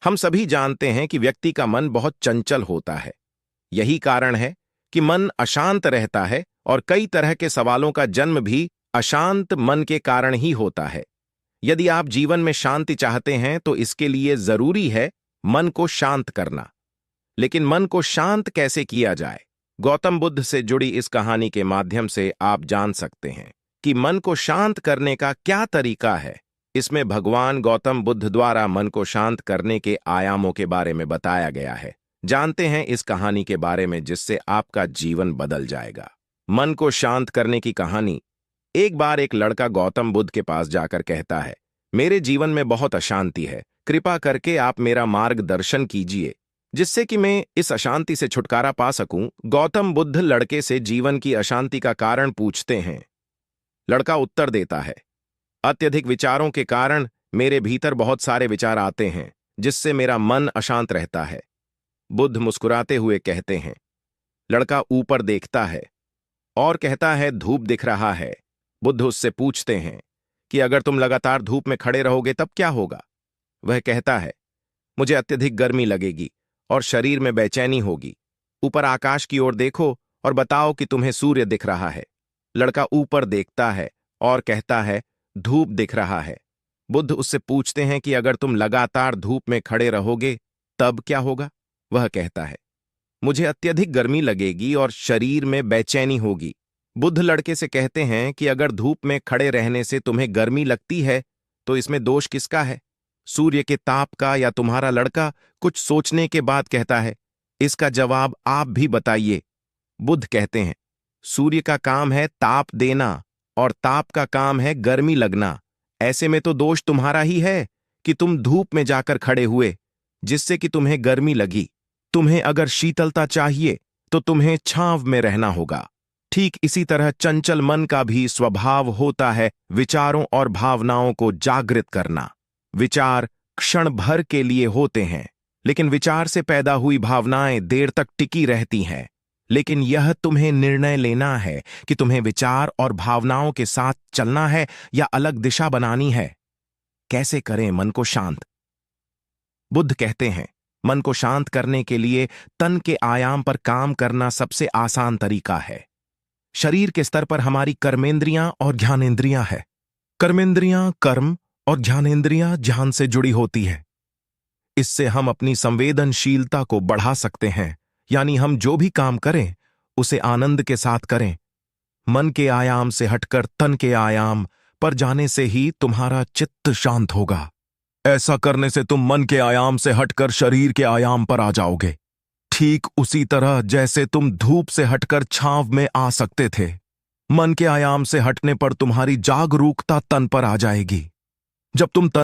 हम सभी जानते हैं कि व्यक्ति का मन बहुत चंचल होता है। यही कारण है कि मन अशांत रहता है और कई तरह के सवालों का जन्म भी अशांत मन के कारण ही होता है। यदि आप जीवन में शांति चाहते हैं तो इसके लिए जरूरी है मन को शांत करना। लेकिन मन को शांत कैसे किया जाए? गौतम बुद्ध से जुड़ी इस कहानी के माध्यम से आप जान सकते हैं कि मन को शांत करने का क्या तरीका है। इसमें भगवान गौतम बुद्ध द्वारा मन को शांत करने के आयामों के बारे में बताया गया है। जानते हैं इस कहानी के बारे में जिससे आपका जीवन बदल जाएगा। मन को शांत करने की कहानी। एक बार एक लड़का गौतम बुद्ध के पास जाकर कहता है, मेरे जीवन में बहुत अशांति है, कृपा करके आप मेरा मार्गदर्शन कीजिए जिससे कि मैं इस अशांति से छुटकारा पा सकूं। गौतम बुद्ध लड़के से जीवन की अशांति का कारण पूछते हैं। लड़का उत्तर देता है, अत्यधिक विचारों के कारण मेरे भीतर बहुत सारे विचार आते हैं जिससे मेरा मन अशांत रहता है। बुद्ध मुस्कुराते हुए कहते हैं। लड़का ऊपर देखता है और कहता है, धूप दिख रहा है। बुद्ध उससे पूछते हैं कि अगर तुम लगातार धूप में खड़े रहोगे तब क्या होगा? वह कहता है, मुझे अत्यधिक गर्मी लगेगी और शरीर में बेचैनी होगी। ऊपर आकाश की ओर देखो और बताओ कि तुम्हें सूर्य दिख रहा है। लड़का ऊपर देखता है और कहता है, धूप दिख रहा है। बुद्ध उससे पूछते हैं कि अगर तुम लगातार धूप में खड़े रहोगे तब क्या होगा? वह कहता है, मुझे अत्यधिक गर्मी लगेगी और शरीर में बेचैनी होगी। बुद्ध लड़के से कहते हैं कि अगर धूप में खड़े रहने से तुम्हें गर्मी लगती है तो इसमें दोष किसका है, सूर्य के ताप का या तुम्हारा? लड़का कुछ सोचने के बाद कहता है, इसका जवाब आप भी बताइए। बुद्ध कहते हैं, सूर्य का काम है ताप देना और ताप का काम है गर्मी लगना। ऐसे में तो दोष तुम्हारा ही है कि तुम धूप में जाकर खड़े हुए जिससे कि तुम्हें गर्मी लगी। तुम्हें अगर शीतलता चाहिए तो तुम्हें छांव में रहना होगा। ठीक इसी तरह चंचल मन का भी स्वभाव होता है विचारों और भावनाओं को जागृत करना। विचार क्षण भर के लिए होते हैं, लेकिन विचार से पैदा हुई भावनाएं देर तक टिकी रहती हैं। लेकिन यह तुम्हें निर्णय लेना है कि तुम्हें विचार और भावनाओं के साथ चलना है या अलग दिशा बनानी है। कैसे करें मन को शांत? बुद्ध कहते हैं, मन को शांत करने के लिए तन के आयाम पर काम करना सबसे आसान तरीका है। शरीर के स्तर पर हमारी कर्मेंद्रियां और ज्ञानेंद्रियां हैं। कर्मेंद्रियां कर्म और ज्ञानेंद्रियां ध्यान से जुड़ी होती है। इससे हम अपनी संवेदनशीलता को बढ़ा सकते हैं, यानी हम जो भी काम करें उसे आनंद के साथ करें। मन के आयाम से हटकर तन के आयाम पर जाने से ही तुम्हारा चित्त शांत होगा। ऐसा करने से तुम मन के आयाम से हटकर शरीर के आयाम पर आ जाओगे, ठीक उसी तरह जैसे तुम धूप से हटकर छांव में आ सकते थे। मन के आयाम से हटने पर तुम्हारी जागरूकता तन पर आ जाएगी। जब तुम